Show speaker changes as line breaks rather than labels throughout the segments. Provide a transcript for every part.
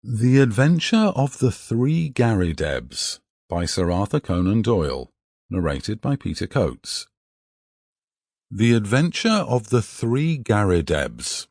The Adventure of the Three Garridebs by Sir Arthur Conan Doyle, narrated by Peter Coates. The Adventure of the Three Garridebs.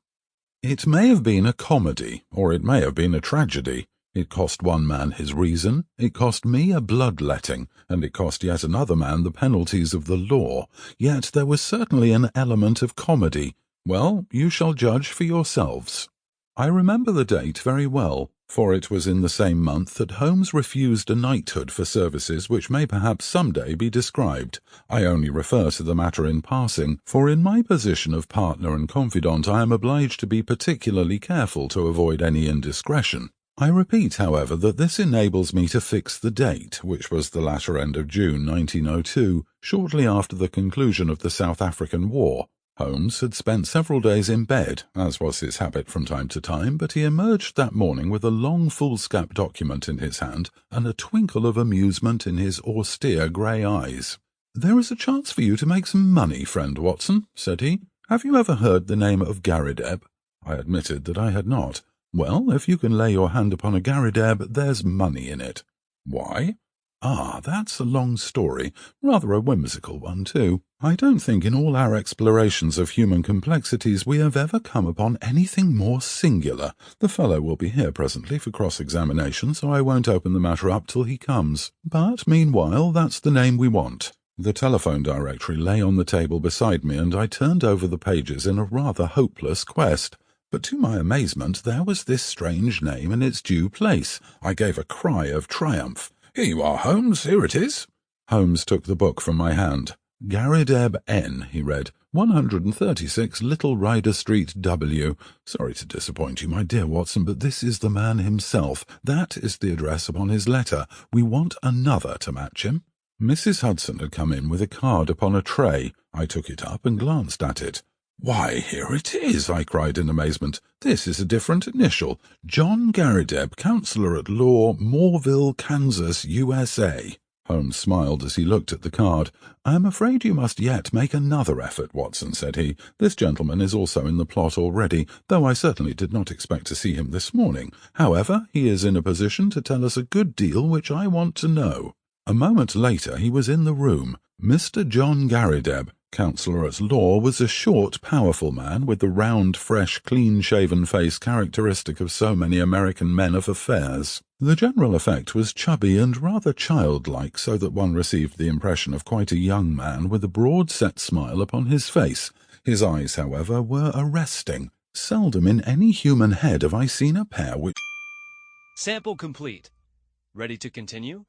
It may have been a comedy, or it may have been a tragedy. It cost one man his reason, it cost me a bloodletting, and it cost yet another man the penalties of the law. Yet there was certainly an element of comedy. Well, you shall judge for yourselves. I remember the date very well, for it was in the same month that Holmes refused a knighthood for services which may perhaps some day be described. I only refer to the matter in passing, for in my position of partner and confidant I am obliged to be particularly careful to avoid any indiscretion. I repeat, however, that this enables me to fix the date, which was the latter end of June 1902, shortly after the conclusion of the South African War. Holmes had spent several days in bed, as was his habit from time to time, but he emerged that morning with a long foolscap document in his hand and a twinkle of amusement in his austere grey eyes. "There is a chance for you to make some money, friend Watson," said he. "Have you ever heard the name of Garrideb?" I admitted that I had not. "Well, if you can lay your hand upon a Garrideb, there's money in it." "Why?" "Ah, that's a long story, rather a whimsical one, too. I don't think in all our explorations of human complexities we have ever come upon anything more singular. The fellow will be here presently for cross-examination, so I won't open the matter up till he comes. But meanwhile, that's the name we want." The telephone directory lay on the table beside me, and I turned over the pages in a rather hopeless quest. But to my amazement there was this strange name in its due place. I gave a cry of triumph. "Here you are, Holmes, here it is." Holmes took the book from my hand. "Garrideb N," he read, 136 Little Ryder Street, W. "Sorry to disappoint you, my dear Watson, but this is the man himself. That is the address upon his letter. We want another to match him." Mrs. Hudson had come in with a card upon a tray. I took it up and glanced at it. "Why, here it is!" I cried in amazement. "This is a different initial. John Garrideb, Counselor at Law, Moorville, Kansas, USA. Holmes smiled as he looked at the card. "I am afraid you must yet make another effort, Watson," said he. "This gentleman is also in the plot already, though I certainly did not expect to see him this morning. However, he is in a position to tell us a good deal which I want to know." A moment later he was in the room. Mr. John Garrideb, Counselor at Law, was a short, powerful man with the round, fresh, clean-shaven face characteristic of so many American men of affairs. The general effect was chubby and rather childlike, so that one received the impression of quite a young man with a broad-set smile upon his face. His eyes, however, were arresting. Seldom in any human head have I seen a pair which—
Sample complete. Ready to continue?